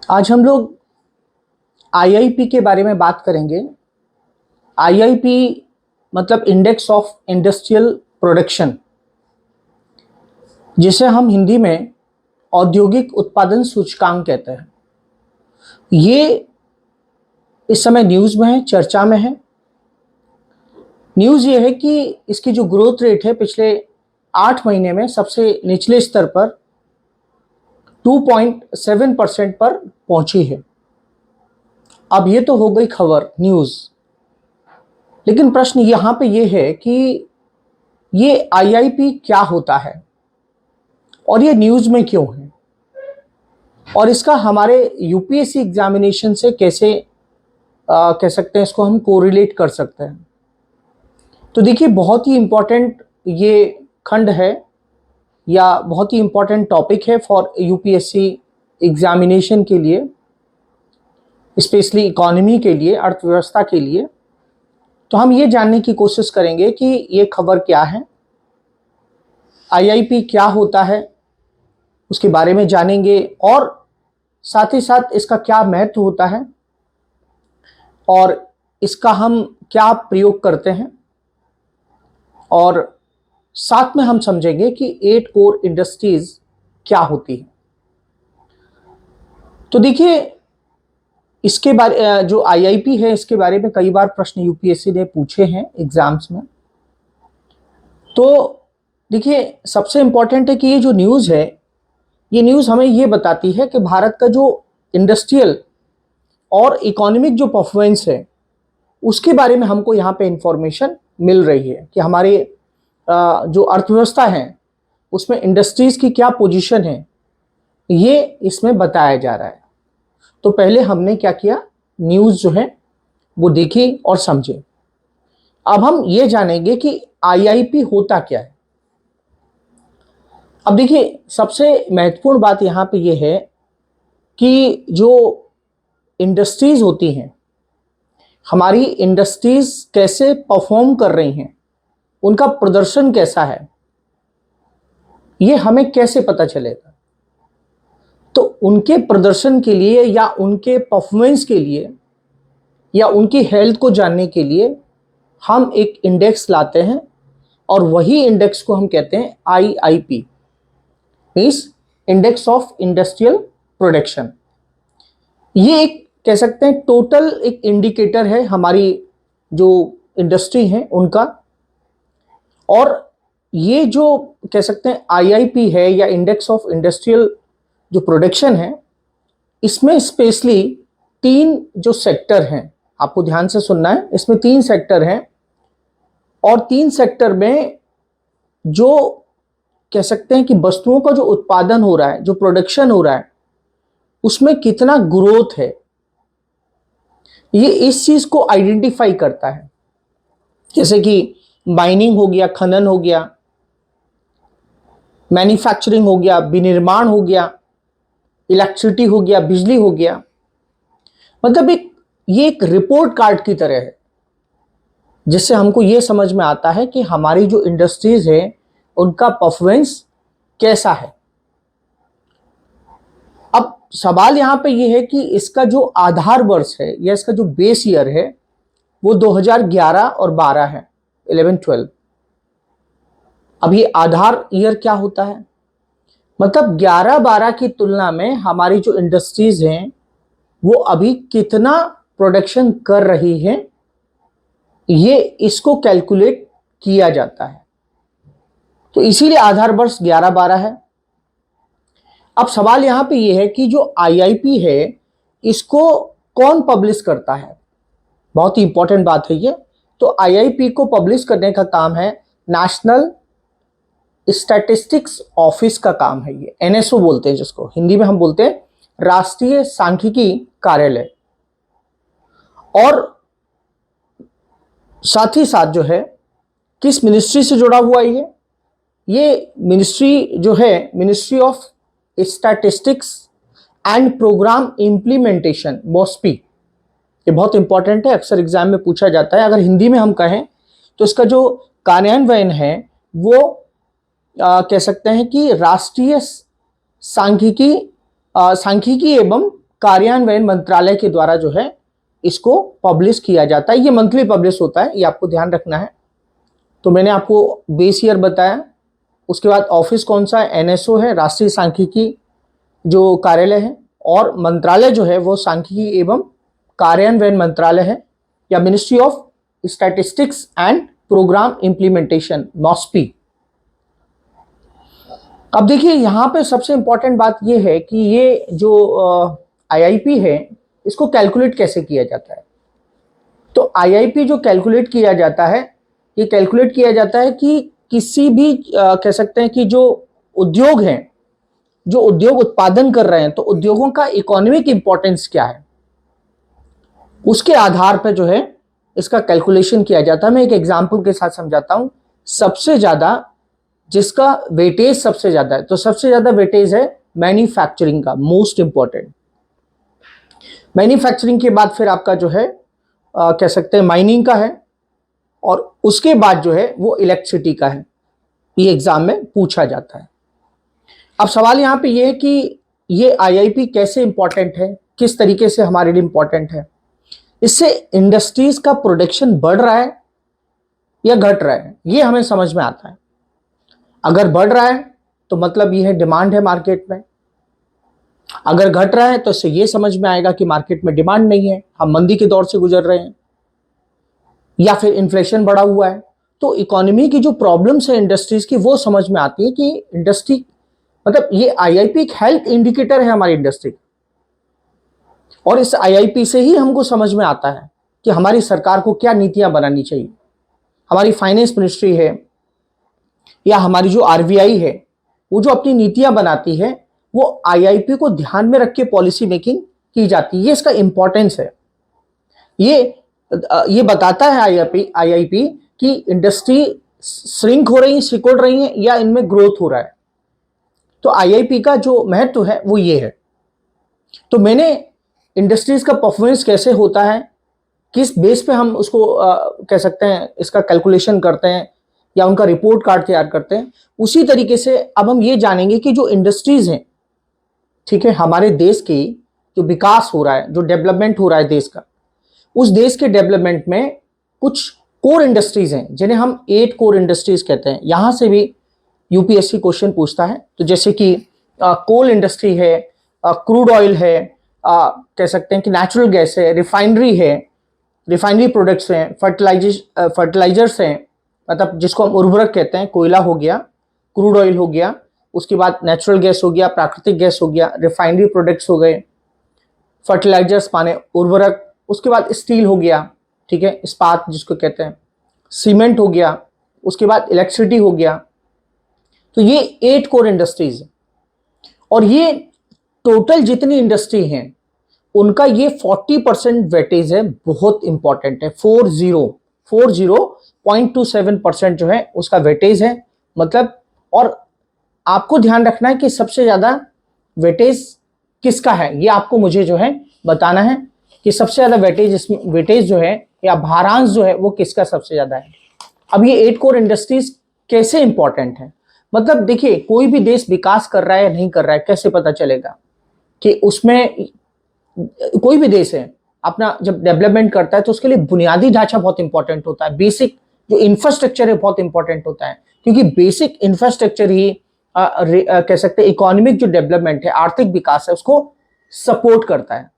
आज हम लोग आईआईपी के बारे में बात करेंगे। आईआईपी मतलब इंडेक्स ऑफ इंडस्ट्रियल प्रोडक्शन, जिसे हम हिंदी में औद्योगिक उत्पादन सूचकांक कहते हैं। ये इस समय न्यूज़ में है, चर्चा में है। न्यूज़ ये है कि इसकी जो ग्रोथ रेट है पिछले 8 महीने में सबसे निचले स्तर पर 2.7% पर पहुंची है। अब ये तो हो गई खबर, न्यूज़, लेकिन प्रश्न यहाँ पे ये है कि ये आईआईपी क्या होता है और ये न्यूज़ में क्यों है और इसका हमारे यूपीएससी एग्जामिनेशन से कैसे कह सकते हैं, इसको हम कोरिलेट कर सकते हैं। तो देखिए, बहुत ही इम्पोर्टेंट ये खंड है या बहुत ही इम्पोर्टेंट टॉपिक है फॉर यूपीएससी एग्जामिनेशन के लिए, स्पेशली इकोनॉमी के लिए, अर्थव्यवस्था के लिए। तो हम ये जानने की कोशिश करेंगे कि ये खबर क्या है, आईआईपी क्या होता है, उसके बारे में जानेंगे और साथ ही साथ इसका क्या महत्व होता है और इसका हम क्या प्रयोग करते हैं, और साथ में हम समझेंगे कि 8 कोर इंडस्ट्रीज क्या होती है। तो देखिए, इसके बारे जो आईआईपी है इसके बारे में कई बार प्रश्न यूपीएससी ने पूछे हैं एग्जाम्स में। तो देखिए, सबसे इंपॉर्टेंट है कि ये जो न्यूज़ है, ये न्यूज़ हमें ये बताती है कि भारत का जो इंडस्ट्रियल और इकोनॉमिक जो परफॉर्मेंस है उसके बारे में हमको यहाँ पे इंफॉर्मेशन मिल रही है कि हमारे जो अर्थव्यवस्था है उसमें इंडस्ट्रीज की क्या पोजीशन है, ये इसमें बताया जा रहा है। तो पहले हमने क्या किया, न्यूज़ जो है वो देखी और समझे। अब हम ये जानेंगे कि आईआईपी होता क्या है। अब देखिए, सबसे महत्वपूर्ण बात यहाँ पे ये है कि जो इंडस्ट्रीज होती हैं, हमारी इंडस्ट्रीज कैसे परफॉर्म कर रही हैं, उनका प्रदर्शन कैसा है, ये हमें कैसे पता चलेगा। तो उनके प्रदर्शन के लिए या उनके परफॉर्मेंस के लिए या उनकी हेल्थ को जानने के लिए हम एक इंडेक्स लाते हैं और वही इंडेक्स को हम कहते हैं IIP, means index of industrial production. ये एक कह सकते हैं टोटल एक इंडिकेटर है हमारी जो इंडस्ट्री है उनका। और ये जो कह सकते हैं आईआईपी है या इंडेक्स ऑफ इंडस्ट्रियल जो प्रोडक्शन है, इसमें स्पेशली 3 जो सेक्टर हैं, आपको ध्यान से सुनना है, इसमें 3 सेक्टर हैं और 3 सेक्टर में जो कह सकते हैं कि वस्तुओं का जो उत्पादन हो रहा है, जो प्रोडक्शन हो रहा है, उसमें कितना ग्रोथ है, ये इस चीज को आइडेंटिफाई करता है। जैसे कि माइनिंग हो गया, खनन हो गया, मैन्युफैक्चरिंग हो गया, विनिर्माण हो गया, इलेक्ट्रिसिटी हो गया, बिजली हो गया। मतलब ये एक रिपोर्ट कार्ड की तरह है, जिससे हमको ये समझ में आता है कि हमारी जो इंडस्ट्रीज है उनका परफॉर्मेंस कैसा है। अब सवाल यहां पे ये है कि इसका जो आधार वर्ष है या इसका जो बेस ईयर है वो 2011 और 12 है, 11-12। अब ये आधार ईयर क्या होता है, मतलब 11-12 की तुलना में हमारी जो इंडस्ट्रीज हैं वो अभी कितना प्रोडक्शन कर रही है, ये इसको कैलकुलेट किया जाता है। तो इसीलिए आधार वर्ष 11-12 है। अब सवाल यहां पे ये है कि जो आईआईपी है इसको कौन पब्लिश करता है, बहुत ही इंपॉर्टेंट बात है ये। तो आईआईपी को पब्लिश करने का काम है नेशनल स्टैटिस्टिक्स ऑफिस का काम है, ये एनएसओ बोलते हैं, जिसको हिंदी में हम बोलते हैं राष्ट्रीय सांख्यिकी कार्यालय। और साथ ही साथ जो है किस मिनिस्ट्री से जुड़ा हुआ ये मिनिस्ट्री जो है, ministry of statistics and programme implementation, MoSPI. ये बहुत इंपॉर्टेंट है, अक्सर एग्जाम में पूछा जाता है। अगर हिंदी में हम कहें तो इसका जो कार्यान्वयन है वो कह सकते हैं कि राष्ट्रीय सांख्यिकी एवं कार्यान्वयन मंत्रालय के द्वारा जो है इसको पब्लिश किया जाता है। ये मंथली पब्लिश होता है, ये आपको ध्यान रखना है। तो मैंने आपको बेस ईयर बताया। उसके बाद ऑफिस कौन सा है? एनएसओ है, राष्ट्रीय सांख्यिकी जो कार्यालय है। और मंत्रालय जो है वो सांख्यिकी एवं कार्यान्वयन मंत्रालय है, या ministry of statistics and programme implementation, MoSPI. अब देखिए यहां पे सबसे इंपॉर्टेंट बात ये है कि ये जो आईआईपी है इसको कैलकुलेट कैसे किया जाता है। तो आईआईपी जो कैलकुलेट किया जाता है, ये कैलकुलेट किया जाता है कि किसी भी कह सकते हैं कि जो उद्योग हैं, जो उद्योग उत्पादन कर रहे हैं, तो उद्योगों का इकोनॉमिक इंपॉर्टेंस क्या है, उसके आधार पर जो है इसका कैलकुलेशन किया जाता है। मैं एक एग्जांपल के साथ समझाता हूं। सबसे ज्यादा जिसका वेटेज सबसे ज्यादा है, तो सबसे ज्यादा वेटेज है मैन्युफैक्चरिंग का, मोस्ट इंपॉर्टेंट। मैन्युफैक्चरिंग के बाद फिर आपका जो है कह सकते हैं माइनिंग का है, और उसके बाद जो है वो इलेक्ट्रिसिटी का है। ये एग्जाम में पूछा जाता है। अब सवाल यहां पे ये है कि ये आईआईपी कैसे इंपॉर्टेंट है, किस तरीके से हमारे लिए इंपॉर्टेंट है। इससे इंडस्ट्रीज का प्रोडक्शन बढ़ रहा है या घट रहा है, ये हमें समझ में आता है। अगर बढ़ रहा है तो मतलब ये है डिमांड है मार्केट में। अगर घट रहा है तो इससे ये समझ में आएगा कि मार्केट में डिमांड नहीं है, हम मंदी के दौर से गुजर रहे हैं, या फिर इन्फ्लेशन बढ़ा हुआ है। तो इकोनॉमी की जो प्रॉब्लम्स है इंडस्ट्रीज की, वो समझ में आती है कि इंडस्ट्री, मतलब ये आईआईपी एक हेल्थ इंडिकेटर है हमारी इंडस्ट्री। और इस आईआईपी से ही हमको समझ में आता है कि हमारी सरकार को क्या नीतियां बनानी चाहिए। हमारी फाइनेंस मिनिस्ट्री है या हमारी जो आरबीआई है, वो जो अपनी नीतियां बनाती है वो आईआईपी को ध्यान में रख के पॉलिसी मेकिंग की जाती है। ये इसका इंपॉर्टेंस है। ये बताता है आईआईपी कि इंडस्ट्री श्रिंक हो रही है, सिकुड़ रही है, या इनमें ग्रोथ हो रहा है। तो आईआईपी का जो महत्व है वो ये है। तो मैंने इंडस्ट्रीज का परफॉर्मेंस कैसे होता है, किस बेस पे हम उसको कह सकते हैं इसका कैलकुलेशन करते हैं या उनका रिपोर्ट कार्ड तैयार करते हैं, उसी तरीके से अब हम ये जानेंगे कि जो इंडस्ट्रीज हैं, ठीक है, हमारे देश की जो विकास हो रहा है, जो डेवलपमेंट हो रहा है देश का, उस देश के डेवलपमेंट में कुछ कोर इंडस्ट्रीज हैं जिन्हें हम 8 कोर इंडस्ट्रीज कहते हैं। यहां से भी यूपीएससी क्वेश्चन पूछता है। तो जैसे कि कोल इंडस्ट्री है, क्रूड ऑयल है, कह सकते हैं कि नेचुरल गैस है, रिफाइनरी है, रिफाइनरी प्रोडक्ट्स हैं, फर्टिलाइजर्स हैं, मतलब जिसको हम उर्वरक कहते हैं, कोयला हो गया, क्रूड ऑयल हो गया, उसके बाद नेचुरल गैस हो गया, प्राकृतिक गैस हो गया, रिफाइनरी प्रोडक्ट्स हो गए, फर्टिलाइजर्स माने उर्वरक, उसके बाद स्टील हो गया, ठीक है, इस्पात जिसको कहते हैं, सीमेंट हो गया, उसके बाद इलेक्ट्रिसिटी हो गया। तो ये 8 कोर इंडस्ट्रीज है। और ये टोटल जितनी इंडस्ट्री हैं उनका ये 40% वेटेज है, बहुत इंपॉर्टेंट है। 40.27% जो है उसका वेटेज है, मतलब। और आपको ध्यान रखना है कि सबसे ज्यादा वेटेज किसका है, ये आपको मुझे जो है बताना है कि सबसे ज्यादा वेटेज जो है या भारांश जो है वो किसका सबसे ज्यादा है। अब ये 8 कोर इंडस्ट्रीज कैसे इंपॉर्टेंट है, मतलब देखिए कोई भी देश विकास कर रहा है या नहीं कर रहा है, कैसे पता चलेगा कि उसमें, कोई भी देश है अपना जब डेवलपमेंट करता है तो उसके लिए बुनियादी ढांचा बहुत इंपॉर्टेंट होता है। बेसिक जो इंफ्रास्ट्रक्चर है बहुत इंपॉर्टेंट होता है, क्योंकि बेसिक इंफ्रास्ट्रक्चर ही कह सकते हैं इकोनॉमिक जो डेवलपमेंट है, आर्थिक विकास है, उसको सपोर्ट करता है।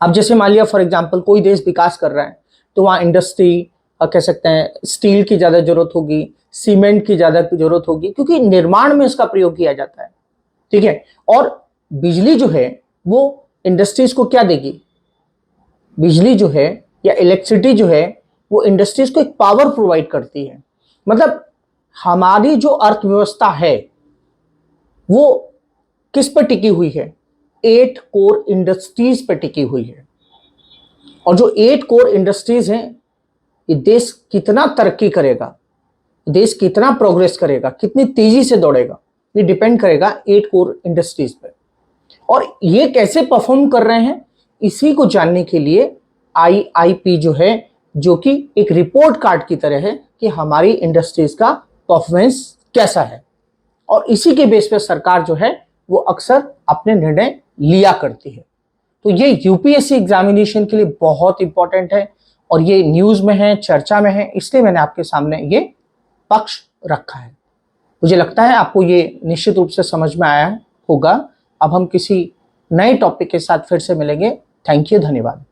अब जैसे मान लिया फॉर एग्जांपल कोई देश विकास कर रहा है तो वहाँ इंडस्ट्री, कह सकते हैं स्टील की ज़्यादा जरूरत होगी, सीमेंट की ज़्यादा जरूरत होगी, क्योंकि निर्माण में इसका प्रयोग किया जाता है, ठीक है। और बिजली जो है वो इंडस्ट्रीज को क्या देगी, बिजली जो है या इलेक्ट्रिसिटी जो है वो इंडस्ट्रीज को एक पावर प्रोवाइड करती है। मतलब हमारी जो अर्थव्यवस्था है वो किस पर टिकी हुई है, 8 कोर इंडस्ट्रीज पर टिकी हुई है। और जो 8 कोर इंडस्ट्रीज हैं, ये देश कितना तरक्की करेगा, देश कितना प्रोग्रेस करेगा, कितनी तेजी से दौड़ेगा, ये डिपेंड करेगा 8 कोर इंडस्ट्रीज पर। और ये कैसे परफॉर्म कर रहे हैं, इसी को जानने के लिए आईआईपी जो है, जो कि एक रिपोर्ट कार्ड की तरह है कि हमारी इंडस्ट्रीज का परफॉर्मेंस कैसा है, और इसी के बेस पे सरकार जो है वो अक्सर अपने निर्णय लिया करती है। तो ये यूपीएससी एग्जामिनेशन के लिए बहुत इंपॉर्टेंट है और ये न्यूज में है, चर्चा में है, इसलिए मैंने आपके सामने ये पक्ष रखा है। मुझे लगता है आपको ये निश्चित रूप से समझ में आया होगा। अब हम किसी नए टॉपिक के साथ फिर से मिलेंगे। थैंक यू, धन्यवाद।